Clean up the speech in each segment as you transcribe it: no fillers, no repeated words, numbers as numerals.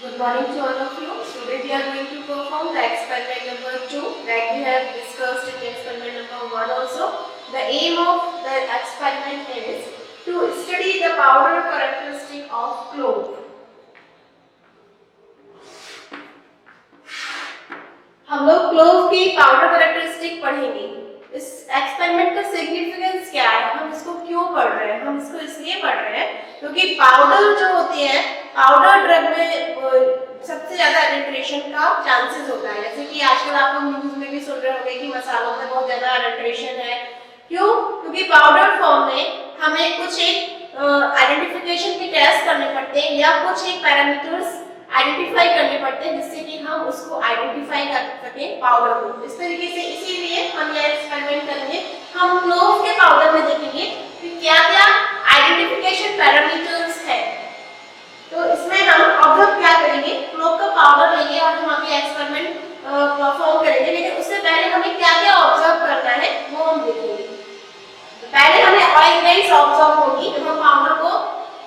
Good morning to all of you. Today we are going to perform the experiment number 2 that we have discussed in the experiment number 1 also. The aim of the experiment is to study the powder characteristic of clove. हम लोग clove की powder characteristic पढ़ेंगे। इस experiment का significance क्या है, हम इसको क्यों पढ़ रहे हैं? हम इसको इसलिए पढ़ रहे हैं क्योंकि पाउडर जो होती है, पाउडर ड्रग में सबसे ज्यादा अडल्ट्रेशन का चांसेस होता है। जैसे कि आजकल आप लोग न्यूज में भी सुन रहे होंगे कि मसालों में बहुत ज्यादा अडल्ट्रेशन है। क्यों? क्योंकि पाउडर फॉर्म में हमें कुछ एक आइडेंटिफिकेशन के टेस्ट करने पड़ते हैं या कुछ एक पैरामीटर्स आइडेंटिफाई करने पड़ते हैं जिससे कि हम उसको आइडेंटिफाई कर सकें पाउडर को। इस तरीके से इसीलिए हम यह एक्सपेरिमेंट करेंगे। हम क्लोव के पाउडर में देखेंगे कि क्या-क्या आइडेंटिफिकेशन पैरामीटर्स है। तो इसमें हम ऑब्जर्व क्या करेंगे, क्लोव का पाउडर लेंगे और हम अभी एक्सपेरिमेंट परफॉर्म करेंगे। लेकिन उससे पहले हमें क्या-क्या ऑब्जर्व करना है वो हम देखेंगे। पहले हमें ऑयल ग्रेन्स ऑब्जर्व होगी।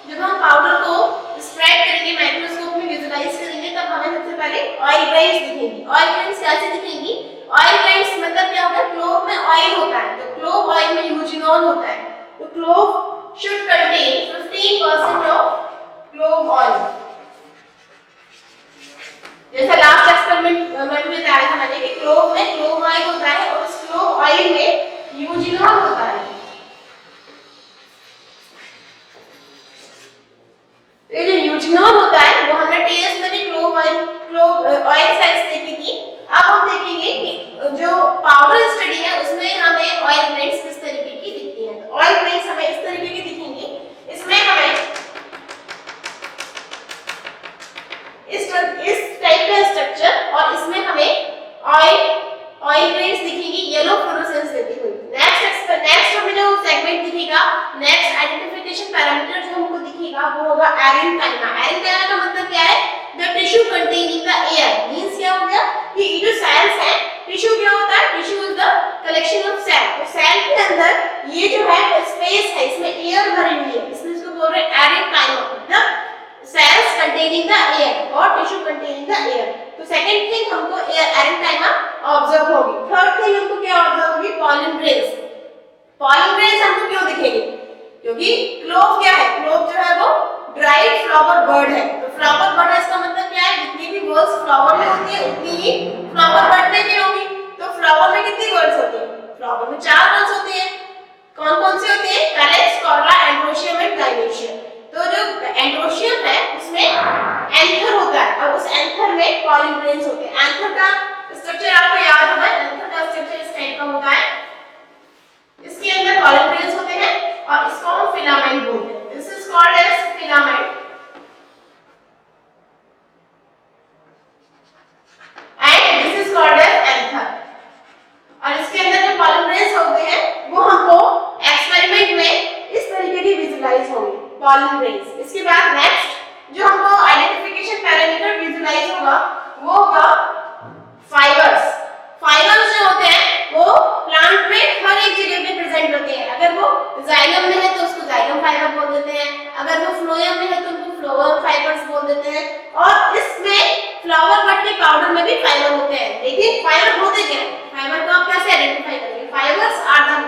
जब हम पाउडर को स्प्रेड करेंगे, माइक्रोस्कोप में विजुलाइज करेंगे, तब हमें सबसे पहले ऑयल ग्रेन्स दिखेंगी। ऑयल ग्रेन्स कैसे दिखेंगी? ऑयल ग्रेन्स मतलब क्या होगा? क्लोव में ऑयल होता है, तो क्लोव ऑयल में यूजिनॉल होता है, तो clove should contain 15% of clove oil. जैसा लास्ट एक्सपेरिमेंट में बताया था मैंने कि क्लोव में क्लोव ऑयल होता है और इस क्लोव ऑयल में यूजिनॉल होता है। ये जो यूजिनॉल होता है वो हमने टेस्ट में भी क्लोव ऑयल साइज देखी थी। अब हम देखेंगे कि जो पाउडर स्टडी है उसमें हमें ऑयल ग्रेन्स किस तरीके की दिखती हैं। तो ऑयल ग्रेन्स हमें इस तरीके की दिखेंगी। इसमें हमें इस टाइप का स्ट्रक्चर और इसमें हमें ऑयल ग्रेन्स दिखेंगी येलो फ्लोरोसेंस देती हुई। नेक्स्ट हमें जो सेगमेंट दिखेगा, नेक्स्ट आइडेंटिफिकेशन पैरामीटर जो हमको दिखेगा वो होगा एरेनकाइमा। एरेनकाइमा का मतलब क्या है? The tissue containing the air. Means क्या हो गया कि ये जो सेल्स है, टिश्यू क्या होता है? Tissue is the collection of cell. तो सेल के अंदर ये जो है स्पेस है, इसमें एयर भरी हुई है, इसलिए इसको बोल रहे हैं एरेनकाइमा, मतलब cells containing the air or tissue containing the air। तो सेकंड थिंग हमको एरेनकाइमा ऑब्जर्व होगी। थर्ड थिंग हमको क्या ऑब्जर्व होगी? Pollen grains. पॉलन ग्रेन्स हमको क्यों दिखेंगे? क्योंकि क्लोव क्या है? क्लोव जो है वो ड्राइड फ्लावर बर्ड है। तो फ्लावर बर्ड है इसका मतलब क्या है? जितनी भी बर्ड्स फ्लावर में होती है उतनी ही फ्लावर बर्ड में भी होगी। तो फ्लावर में कितनी बर्ड्स होती है? फ्लावर में 4 बर्ड्स होती है। कौन-कौन सी होती है? Calyx, corolla, androecium and gynoecium. तो जो एंड्रोशियम है उसमें एंथर होता है और उस एंथर में पॉलन ग्रेन्स होते हैं। एंथर का स्ट्रक्चर आपको याद होगा, एंथर का स्ट्रक्चर इस टाइप का होता है। इसके अंदर पॉलन ग्रेन्स होते हैं और इसको हम फिलामेंट बोलते हैं। This is called as filament and this is called as anther. और इसके अंदर जो पॉलन ग्रेन्स होते हैं वो हमको एक्सपेरिमेंट में इस तरीके की विजुलाइज होंगे, पॉलन ग्रेन्स। इसके बाद नेक्स्ट जो हमको आइडेंटिफिकेशन पैरामीटर विजुलाइज होगा वो होगा फाइबर्स। फाइबर्स जो होते हैं वो प्लांट में हर एक जगह पे प्रेजेंट होते हैं। अगर वो जाइलम में है तो उसको जाइलम फाइबर बोल देते हैं, अगर वो फ्लोएम में है तो उनको फ्लोएम फाइबर्स बोल देते हैं। और इसमें फ्लावर बड के पाउडर में भी फाइबर होते हैं। लेकिन फाइबर होते क्या हैं? फाइबर को आप कैसे आइडेंटिफाई करेंगे? Fibres are the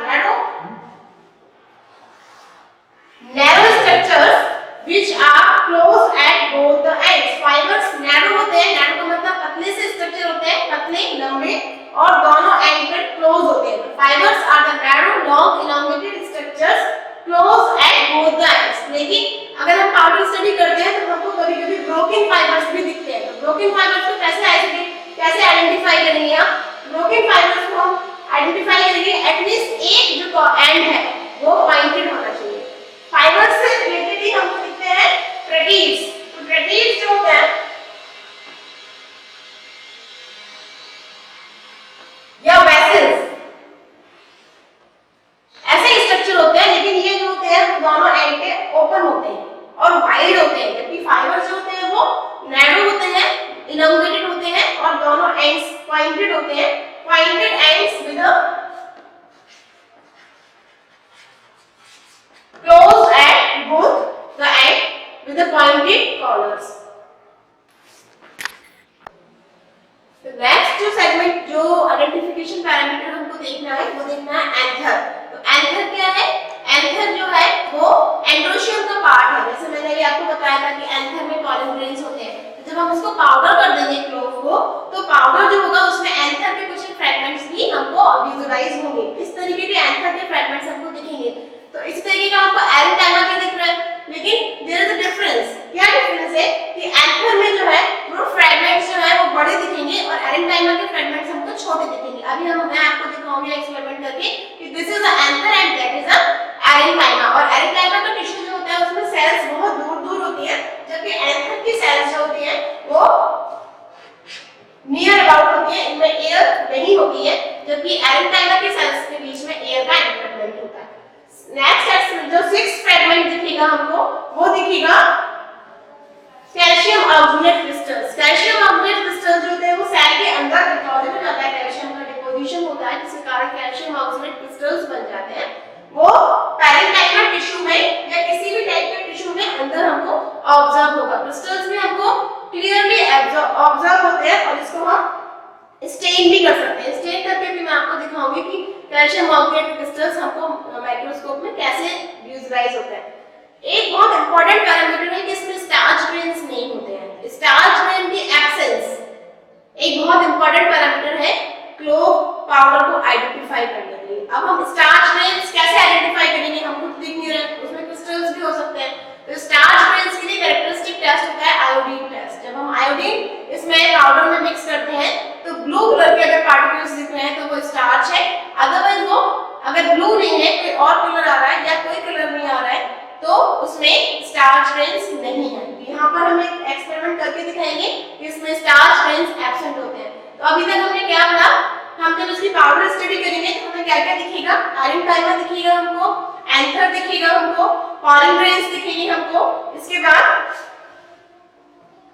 narrow structures which are close at both the ends। फाइबर्स नैरो होते हैं, नैरो का मतलब पतले से स्ट्रक्चर होते हैं, पतले लंबे और दोनों एंड पे क्लोज होते हैं। Fibres are the narrow long elongated structures close at both the ends. लेकिन अगर हम पाउडर स्टडी करते हैं तो हमको कभी-कभी ब्रोकन फाइबर्स भी दिखते हैं। तो ब्रोकन फाइबर्स को कैसे आइडेंटिफाई करेंगे आप? ब्रोकन फाइबर्स को हम आइडेंटिफाई करेंगे एटलीस्ट एक जो एंड है वो पॉइंटेड होना चाहिए। फाइबर से रिलेटेड ही हमको दिखते हैं ट्रेकीज। तो ट्रेकीज जो होते हैं या वेसल्स, ऐसे स्ट्रक्चर होते हैं, लेकिन ये जो होते हैं वो दोनों एंड पे ओपन होते हैं और वाइड होते हैं। जबकि फाइबर्स जो होते हैं वो नैरो होते हैं, इलांगेटेड होते हैं और दोनों एंड्स पॉइंटेड होते हैं। Pointed ends with a close at both the end with the pointed corners। Next जो सेगमेंट जो आइडेंटिफिकेशन पैरामीटर हमको देखना है वो देखना है एंथर। तो एंथर क्या है? एंथर जो है वो एंड्रोशियम का पार्ट है। जैसे मैंने अभी आपको बताया था कि एंथर में पॉलन ग्रेन्स होते हैं, तो जब हम उसको पाउडर कर देंगे क्लोव को, तो पाउडर जो होगा उसमें एंथर के कुछ फ्रेगमेंट्स भी हमको विजुअलाइज होंगे। इस तरीके के एंथर के फ्रेगमेंट्स हमको दिखेंगे। तो इस तरीके का हमको एरेंटाइमा के दिख रहा है, लेकिन देयर इज अ डिफरेंस। क्या डिफरेंस है कि एंथर में जो है वो फ्रेगमेंट्स जो है वो बड़े दिखेंगे और एरेंटाइमा के फ्रेगमेंट्स हमको छोटे दिखेंगे। अभी मैं आपको दिखाऊंगी एक्सपेरिमेंट करके कि this is a anther and that is a एरेंटाइमा। और एरेंटाइमा का टिश्यू जो होता है उसमें सेल्स बहुत दूर-दूर होती हैं, जबकि एंथर की सेल्स जो होती हैं वो नियर अबाउट होती है, इनमें एयर नहीं होती है, जबकि एरेंटाइमा के सेल्स के बीच में एयर का एनकैम्पमेंट होता है। नेक्स्ट जो 6 फ्रेगमेंट दिखेगा हमको वो दिखेगा calcium oxalate crystals. Calcium oxalate crystals जो होते हैं वो सेल के अंदर डिपॉजिट हो जाता है, कैल्शियम का डिपोजिशन होता है जिसके कारण कैल्शियम ऑक्सलेट क्रिस्टल्स बन जाते हैं। वो पैरेंकाइमा टिश्यू में या किसी भी टाइप के टिश्यू में अंदर हमको ऑब्जर्व होगा। क्रिस्टल्स में हमको क्लियरली ऑब्जर्व होते हैं और इसको हम स्टेन भी कर सकते हैं। स्टेन करके भी मैं आपको दिखाऊंगी कि कैल्शियम ऑक्सलेट क्रिस्टल्स हमको माइक्रोस्कोप में कैसे विजुअलाइज होता है। एक बहुत इंपॉर्टेंट पैरामीटर है कि इसमें स्टार्च ग्रेन्स नहीं होते हैं। स्टार्च ग्रेन की एब्सेंस एक बहुत इंपॉर्टेंट पैरामीटर है क्लोव पाउडर को आइडेंटिफाई करने के लिए। अब हम स्टार्च ग्रेन्स कैसे आइडेंटिफाई करेंगे? हमको दिख नहीं रहा है, उसमें क्रिस्टल्स भी हो सकते हैं। तो स्टार्च ग्रेन्स के लिए कैरेक्टरिस्टिक टेस्ट होता है आयोडीन टेस्ट। जब हम आयोडीन इसमें पाउडर में मिक्स करते हैं तो ब्लू कलर के अगर पार्टिकल्स दिख रहे हैं तो वो स्टार्च है। अदरवाइज वो अगर ब्लू नहीं है, कोई और कलर आ रहा है या कोई कलर नहीं आ रहा है, तो उसमें स्टार्च ग्रेन्स नहीं है। यहाँ पर हम एक एक्सपेरिमेंट करके दिखाएंगे कि इसमें स्टार्च ग्रेन्स एब्सेंट होते हैं। तो अभी तक हमने क्या पढ़ा? हम जब इसकी पाउडर स्टडी करेंगे तो हमें क्या क्या दिखेगा? एरेंटाइमा दिखेगा हमको, एंथर दिखेगा हमको, पॉलन ग्रेन्स दिखेंगे हमको, इसके बाद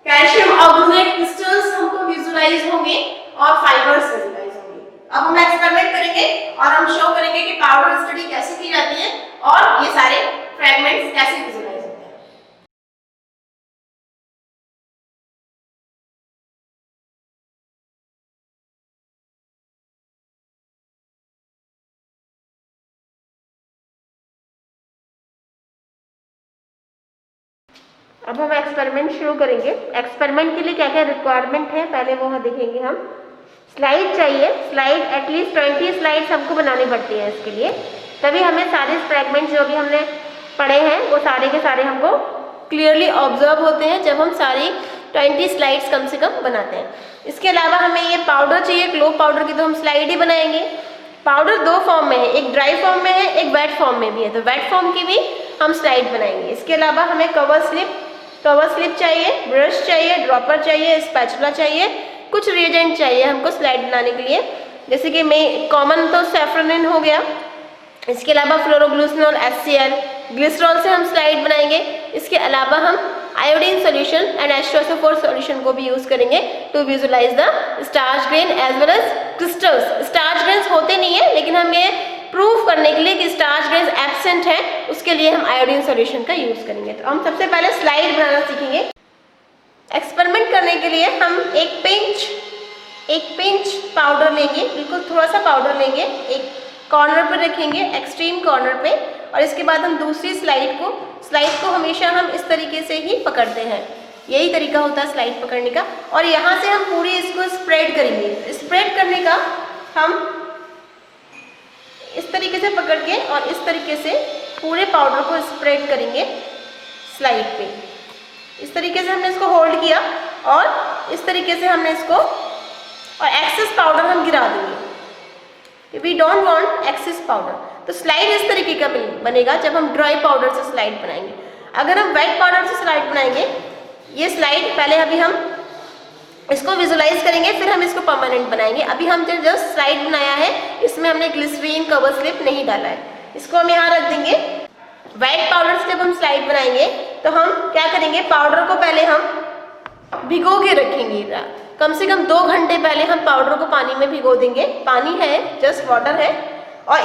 कैल्शियम ऑक्सलेट क्रिस्टल्स हमको विजुअलाइज होंगे और फाइबर्स विजुअलाइज होंगे। अब हम एक्सपेरिमेंट करेंगे और हम शो करेंगे कि पाउडर स्टडी कैसे की जाती है और ये सारे फ्रेगमेंट्स कैसे विजुअलाइज होते हैं। अब हम एक्सपेरिमेंट शुरू करेंगे। एक्सपेरिमेंट के लिए क्या क्या रिक्वायरमेंट है पहले वो देखेंगे हम। स्लाइड चाहिए, स्लाइड एटलीस्ट 20 स्लाइड्स हमको बनानी पड़ती है इसके लिए, तभी हमें सारे फ्रेगमेंट्स जो भी हमने पढ़े हैं वो सारे के सारे हमको क्लियरली ऑब्जर्व होते हैं जब हम सारी 20 स्लाइड्स कम से कम बनाते हैं। इसके अलावा हमें ये पाउडर चाहिए, क्लोव पाउडर की तो हम स्लाइड ही बनाएंगे। पाउडर 2 फॉर्म में है, एक ड्राई फॉर्म में है, एक वेट फॉर्म में भी है, तो वेट फॉर्म की भी हम स्लाइड बनाएंगे। इसके अलावा हमें कवर स्लिप चाहिए, ब्रश चाहिए, ड्रॉपर चाहिए, स्पैचुला चाहिए, कुछ रिएजेंट चाहिए हमको स्लाइड बनाने के लिए। जैसे कि मैं कॉमन तो सैफ्रोनिन हो गया, इसके अलावा फ्लोरोग्लिसरॉल HCl, ग्लिसरॉल से हम स्लाइड बनाएंगे। इसके अलावा हम iodine solution and H2SO4 solution को भी यूज करेंगे to visualize the starch grain as well as crystals. Starch grains होते नहीं है, लेकिन हम ये प्रूव करने के लिए कि स्टार्च ग्रेन्स एब्सेंट है उसके लिए हम आयोडीन सॉल्यूशन का यूज करेंगे। तो हम सबसे पहले स्लाइड बनाना सीखेंगे। एक्सपेरिमेंट करने के लिए हम एक पिंच पाउडर लेंगे, बिल्कुल थोड़ा सा पाउडर लेंगे, एक कॉर्नर पर रखेंगे, एक्सट्रीम कॉर्नर पे, और इसके बाद हम दूसरी स्लाइड को हमेशा हम इस तरीके से ही पकड़ते हैं। यही तरीका होता है स्लाइड पकड़ने का। और यहाँ से हम पूरी इसको स्प्रेड करेंगे। स्प्रेड करने का हम इस तरीके से पकड़ के और इस तरीके से पूरे पाउडर को स्प्रेड करेंगे स्लाइड पे। इस तरीके से हमने इसको होल्ड किया और इस तरीके से हमने इसको, और एक्सेस पाउडर हम गिरा देंगे। We don't want excess powder. तो स्लाइड इस तरीके का बनेगा जब हम ड्राई पाउडर से स्लाइड बनाएंगे। अगर हम वेट पाउडर से स्लाइड बनाएंगे, ये स्लाइड पहले अभी हम इसको विजुअलाइज करेंगे, फिर हम इसको परमानेंट बनाएंगे। अभी हम जो स्लाइड बनाया है इसमें हमने ग्लिसरीन कवर स्लिप नहीं डाला है, इसको हम यहाँ रख देंगे। वेट पाउडर से जब हम स्लाइड बनाएंगे तो हम क्या करेंगे, पाउडर को पहले हम भिगो के रखेंगे। कम से कम 2 घंटे पहले हम पाउडर को पानी में भिगो देंगे। पानी है, जस्ट वाटर है, और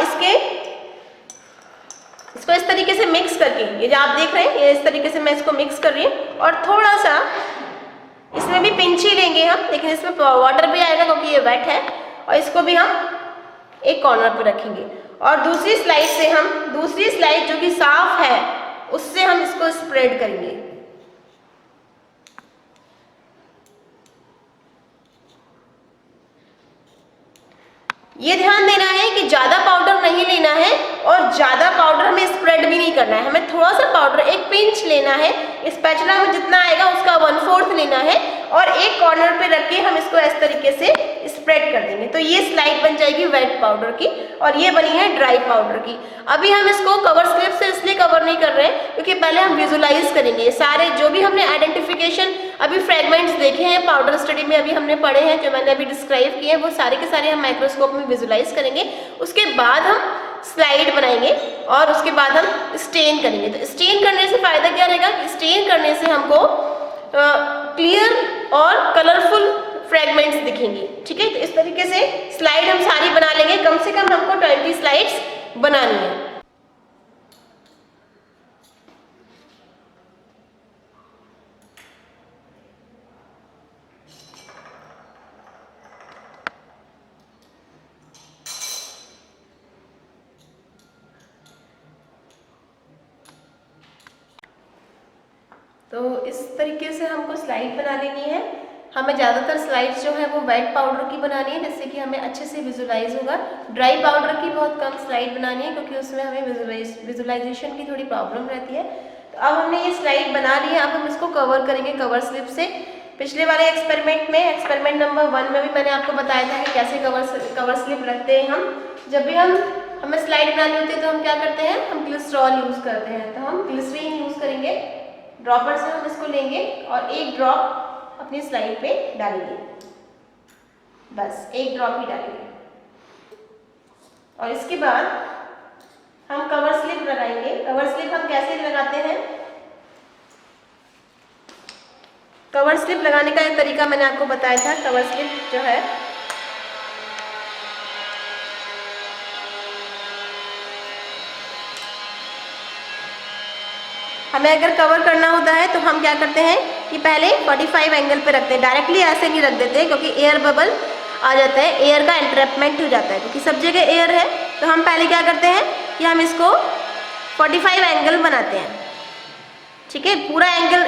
इसको इस तरीके से मिक्स करके, ये जो आप देख रहे हैं ये इस तरीके से मैं इसको मिक्स कर रही हूँ, और थोड़ा सा इसमें भी पिंच ही लेंगे हम, लेकिन इसमें वाटर भी आएगा क्योंकि ये वेट है, और इसको भी हम एक कॉर्नर पे रखेंगे। और दूसरी स्लाइड जो कि साफ है उससे हम इसको स्प्रेड करेंगे। ये ध्यान देना है कि ज्यादा पाउडर नहीं लेना है और ज्यादा पाउडर हमें स्प्रेड भी नहीं करना है, हमें थोड़ा सा पाउडर एक पिंच लेना है, स्पैचुला में जितना आएगा उसका 1/4 लेना है और एक कॉर्नर पे रख के हम इसको इस तरीके से स्प्रेड कर देंगे। तो ये स्लाइड बन जाएगी वेट पाउडर की और ये बनी है ड्राई पाउडर की। अभी हम इसको कवर स्लिप से इसलिए कवर नहीं कर रहे हैं क्योंकि पहले हम विजुलाइज करेंगे सारे जो भी हमने आइडेंटिफिकेशन अभी फ्रेगमेंट्स देखे हैं पाउडर स्टडी में, अभी हमने पढ़े हैं, जो मैंने अभी डिस्क्राइब किए हैं, वो सारे के सारे हम माइक्रोस्कोप में विजुलाइज करेंगे। उसके बाद हम स्लाइड बनाएंगे और उसके बाद हम स्टेन करेंगे। तो स्टेन करने से फायदा क्या रहेगा, स्टेन करने से हमको क्लियर और कलरफुल फ्रेगमेंट्स दिखेंगे। ठीक है, तो इस तरीके से स्लाइड हम सारी बना लेंगे, कम से कम हमको 20 स्लाइड्स बनानी है। तो इस तरीके से हमको स्लाइड बना लेनी है। हमें ज़्यादातर स्लाइड्स जो है वो वेट पाउडर की बनानी है जिससे कि हमें अच्छे से विजुलाइज होगा। ड्राई पाउडर की बहुत कम स्लाइड बनानी है क्योंकि उसमें हमें विजुलाइजेशन की थोड़ी प्रॉब्लम रहती है। तो अब हमने ये स्लाइड बना ली है, अब हम इसको कवर करेंगे कवर स्लिप से। पिछले वाले एक्सपेरिमेंट में, एक्सपेरिमेंट नंबर 1 में भी मैंने आपको बताया था कि कैसे कवर स्लिप रखते हैं हम। जब भी हमें स्लाइड बनानी होती है तो हम क्या करते हैं, हम ग्लिसरॉल यूज़ करते हैं। तो हम ग्लिसरीन यूज़ करेंगे, ड्रॉपर से हम इसको लेंगे और एक ड्रॉप अपनी स्लाइड पे डालेंगे, बस एक ड्रॉप ही डालेंगे। और इसके बाद हम कवर स्लिप लगाएंगे। कवर स्लिप हम कैसे लगाते हैं, कवर स्लिप लगाने का एक तरीका मैंने आपको बताया था। कवर स्लिप जो है हमें अगर कवर करना होता है तो हम क्या करते हैं कि पहले 45 एंगल पे रखते हैं, डायरेक्टली ऐसे नहीं रख देते क्योंकि एयर बबल आ जाता है, एयर का एंट्रैपमेंट हो जाता है क्योंकि सब जगह एयर है। तो हम पहले क्या करते हैं कि हम इसको 45 एंगल बनाते हैं। ठीक है, पूरा एंगल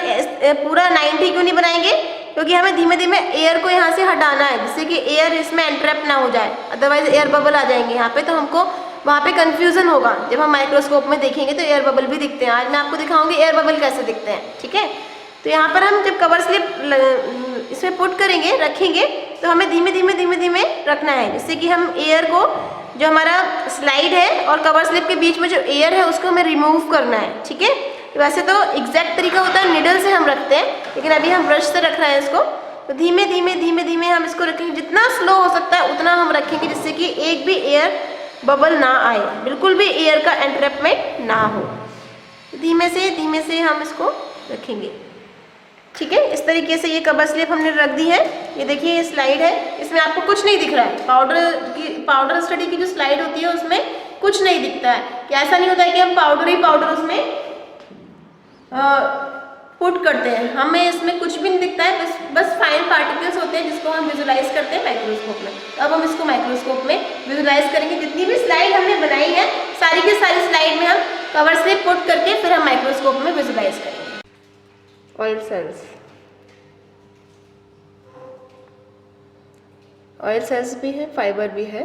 पूरा 90 क्यों नहीं बनाएंगे, क्योंकि हमें धीमे धीमे एयर को यहाँ से हटाना है जिससे कि एयर इसमें एंट्रैप ना हो जाए, अदरवाइज एयर बबल आ जाएंगे यहाँ पे, तो हमको वहाँ पे कंफ्यूजन होगा। जब हम माइक्रोस्कोप में देखेंगे तो एयर बबल भी दिखते हैं, आज मैं आपको दिखाऊंगी एयर बबल कैसे दिखते हैं। ठीक है, तो यहाँ पर हम जब कवर स्लिप इसमें पुट करेंगे, रखेंगे, तो हमें धीमे धीमे रखना है जिससे कि हम एयर को, जो हमारा स्लाइड है और कवर स्लिप के बीच में जो एयर है उसको हमें रिमूव करना है। ठीक है, वैसे तो एग्जैक्ट तरीका होता है निडल से हम रखते हैं, लेकिन अभी हम ब्रश से रख रहे हैं इसको। तो धीमे धीमे हम इसको रखेंगे, जितना स्लो हो सकता है उतना हम रखेंगे जिससे कि एक भी एयर बबल ना आए, बिल्कुल भी एयर का एंट्रैपमेंट ना हो। धीमे से हम इसको रखेंगे। ठीक है, इस तरीके से ये कवर स्लिप हमने रख दी है। ये देखिए ये स्लाइड है, इसमें आपको कुछ नहीं दिख रहा है। पाउडर स्टडी की जो स्लाइड होती है उसमें कुछ नहीं दिखता है, कि ऐसा नहीं होता है कि हम पाउडर ही पाउडर उसमें पुट करते हैं, हमें इसमें कुछ भी नहीं दिखता है, बस फाइन पार्टिकल्स होते हैं जिसको हम विजुलाइज करते हैं माइक्रोस्कोप में। तो अब हम इसको माइक्रोस्कोप में विजुलाइज करेंगे। जितनी भी स्लाइड हमने बनाई है सारी की सारी स्लाइड में हम कवर स्लिप पुट करके फिर हम माइक्रोस्कोप में विजुलाइज करेंगे। ऑयल सेल्स भी है, फाइबर भी है,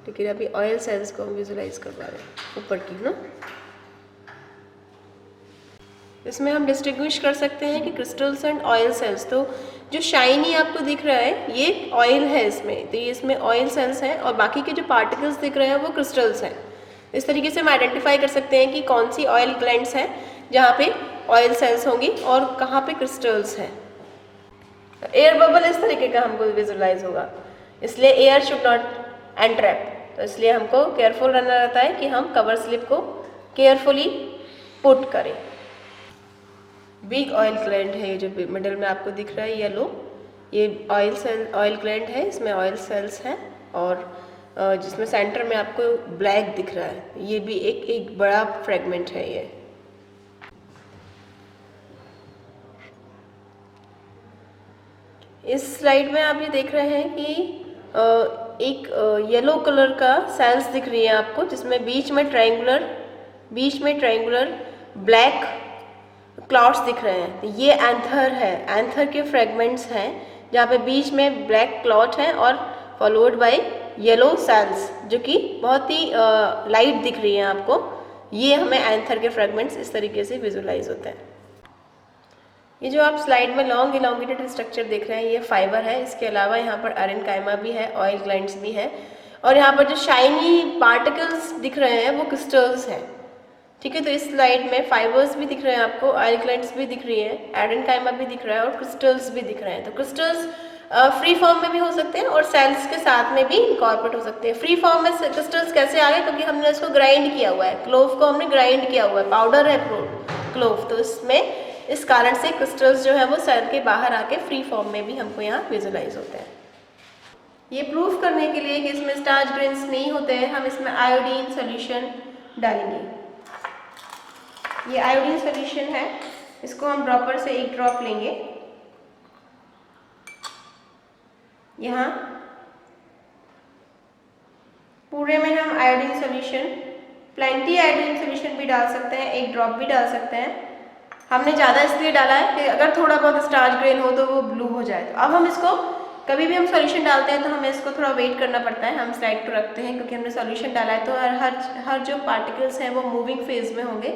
लेकिन अभी ऑयल सेल्स को हम विजुलाइज करवा रहे हैं ऊपर की ना। इसमें हम डिस्टिंग्विश कर सकते हैं कि क्रिस्टल्स एंड ऑयल सेल्स। तो जो शाइनी आपको दिख रहा है ये ऑयल है इसमें, तो ये इसमें ऑयल सेल्स हैं और बाकी के जो पार्टिकल्स दिख रहे हैं वो क्रिस्टल्स हैं। इस तरीके से हम आइडेंटिफाई कर सकते हैं कि कौन सी ऑयल ग्लैंड्स हैं जहाँ पे ऑयल सेल्स होंगी और कहाँ पे क्रिस्टल्स हैं। एयर बबल इस तरीके का हमको विजुलाइज होगा, इसलिए एयर शुड नॉट एंट्रैप, तो इसलिए हमको केयरफुल रहना रहता है कि हम कवर स्लिप को केयरफुली पुट करें। बिग ऑयल ग्लैंड है ये जो मिडल में आपको दिख रहा है येलो, ये ऑयल ग्लैंड है, इसमें ऑयल सेल्स हैं और जिसमें सेंटर में आपको ब्लैक दिख रहा है, ये भी एक बड़ा फ्रेगमेंट है ये। इस स्लाइड में आप ये देख रहे हैं कि एक येलो कलर का सेल्स दिख रही है आपको, जिसमें बीच में ट्रायंगुलर ब्लैक क्लाउड्स दिख रहे हैं। तो ये एंथर है, एंथर के फ्रेगमेंट्स हैं जहाँ पे बीच में ब्लैक क्लॉट है और फॉलोड बाय येलो सेल्स, जो कि बहुत ही लाइट दिख रही है आपको। ये हमें एंथर के फ्रेगमेंट्स इस तरीके से विजुलाइज होते हैं। ये जो आप स्लाइड में लॉन्ग इलांगेटेड स्ट्रक्चर देख रहे हैं, ये फाइबर है। इसके अलावा यहाँ पर अरेनकाइमा भी है, ऑयल ग्लैंड्स भी है, और यहाँ पर जो शाइनी पार्टिकल्स दिख रहे हैं वो क्रिस्टल्स हैं। ठीक है, तो इस स्लाइड में फाइबर्स भी दिख रहे हैं आपको, ऑयल ग्लैंड्स भी दिख रही है, एडेनकाइमा भी दिख रहा है और क्रिस्टल्स भी दिख रहे हैं। तो क्रिस्टल्स फ्री फॉर्म में भी हो सकते हैं और सेल्स के साथ में भी इनकॉर्पोरेट हो सकते हैं। फ्री फॉर्म में क्रिस्टल्स कैसे आ गए? क्योंकि हमने इसको ग्राइंड किया हुआ है, क्लोव को हमने ग्राइंड किया हुआ है, पाउडर है क्लोव, तो इसमें इस कारण से क्रिस्टल्स जो है वो सेल के बाहर आके फ्री फॉर्म में भी हमको यहाँ विजुलाइज होते हैं। ये प्रूफ करने के लिए कि इसमें स्टार्च ग्रेन्स नहीं होते हैं, हम इसमें आयोडीन सोल्यूशन डालेंगे। ये आयोडीन सोल्यूशन है, इसको हम ड्रॉपर से एक ड्रॉप लेंगे। यहाँ पूरे में हम iodine solution, plenty iodine solution भी डाल सकते हैं, एक ड्रॉप भी डाल सकते हैं। हमने ज़्यादा इसलिए डाला है कि अगर थोड़ा बहुत स्टार्च ग्रेन हो तो वो ब्लू हो जाए। तो अब हम इसको, कभी भी हम सॉल्यूशन डालते हैं तो हमें इसको थोड़ा वेट करना पड़ता है। हम स्लाइड पर रखते हैं क्योंकि हमने सॉल्यूशन डाला है, तो हर जो पार्टिकल्स हैं वो मूविंग फेज में होंगे।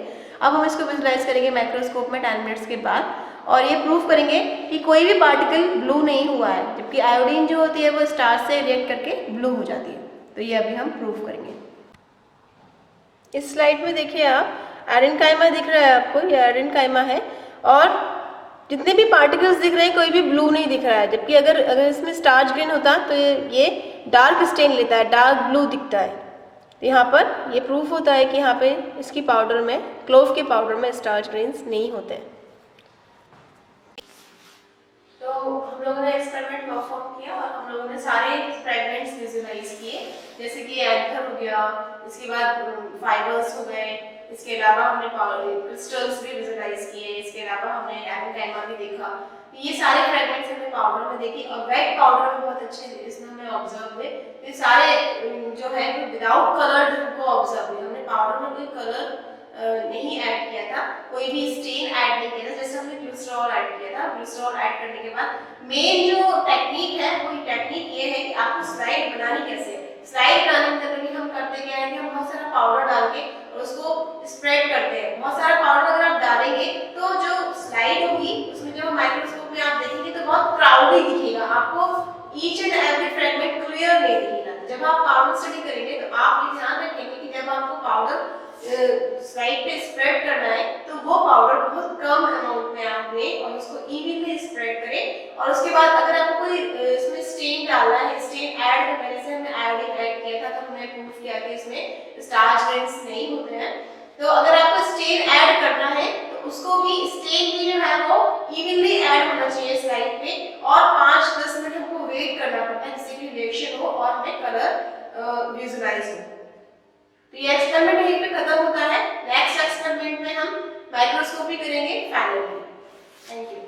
अब हम इसको विजुलाइज करेंगे माइक्रोस्कोप में 10 मिनट्स के बाद, और ये प्रूफ करेंगे कि कोई भी पार्टिकल ब्लू नहीं हुआ है, जबकि आयोडीन जो होती है वो स्टार्च से रिएक्ट करके ब्लू हो जाती है। तो ये अभी हम प्रूफ करेंगे। इस स्लाइड में देखिए आप, एडेनकाइमा दिख रहा है आपको, ये एडेनकाइमा है, और जितने भी पार्टिकल्स दिख रहे हैं कोई भी ब्लू नहीं दिख रहा है, जबकि अगर इसमें स्टार्च ग्रेन होता तो ये डार्क स्टेन लेता है, डार्क ब्लू दिखता है। तो यहाँ पर ये प्रूफ होता है कि यहाँ पे इसकी पाउडर में, क्लोव के पाउडर में स्टार्च ग्रेन्स नहीं होते हैं। तो हम लोगों ने एक्सपेरिमेंट परफॉर्म किया और हम लोगों ने सारे फ्रेगमेंट्स विजुलाइज किए, जैसे कि एंथर हो गया, इसके बाद फाइबर्स हो गए, इसके अलावा हमने क्रिस्टल्स भी विजुलाइज किए, इसके अलावा हमने एडेनकाइमा भी देखा। ये सारे फ्रेगमेंट्स हमने पाउडर में देखे और वेट पाउडर में बहुत अच्छे इसमें हमें ऑब्जर्व हुए। ये सारे जो है विदाउट कलर हमको ऑब्जर्व हुए। हमने पाउडर में कोई कलर नहीं ऐड किया था, कोई भी स्टेन ऐड नहीं किया था, जैसे हमने ग्लिसरॉल ऐड किया था। ग्लिसरॉल ऐड करने के बाद मेन जो टेक्निक है वो टेक्निक ये है कि आपको स्लाइड बनानी कैसे है। स्लाइड बनाने में हम करते क्या है कि हम बहुत सारा पाउडर डाल के और उसको स्प्रेड करते हैं। बहुत सारा पाउडर अगर आप डालेंगे तो जो स्लाइड होगी उसमें जब माइक्रोस्कोप में आप देखेंगे तो बहुत क्राउडी दिखेगा, आपको each and every fragment clear नहीं दिखेगा। जब आप पाउडर स्टडी करेंगे तो आप ये ध्यान रखेंगे कि जब आपको पाउडर स्लाइड पे स्प्रेड करना है तो वो पाउडर बहुत कम अमाउंट में आप लें और उसको इवनली स्प्रेड करें। और उसके बाद अगर आपको कोई इसमें स्टेन डालना है, स्टेन ऐड करना है, जैसे हमने आयोडीन ऐड किया था तो हमने प्रूफ किया कि इसमें स्टार्च ग्रेन्स नहीं होते हैं। तो अगर आपको स्टेन ऐड करना है तो उसको भी, स्टेन भी जो है वो इवनली ऐड होना चाहिए स्लाइड पे, और 5-10 मिनट हमको वेट करना पड़ता है जिससे कि रिएक्शन हो और हमें कलर विजुलाइज हो। तो ये एक्सपेरिमेंट यहीं पे खत्म होता है। नेक्स्ट एक्सपेरिमेंट में हम माइक्रोस्कोपी करेंगे फाइनली। Thank you.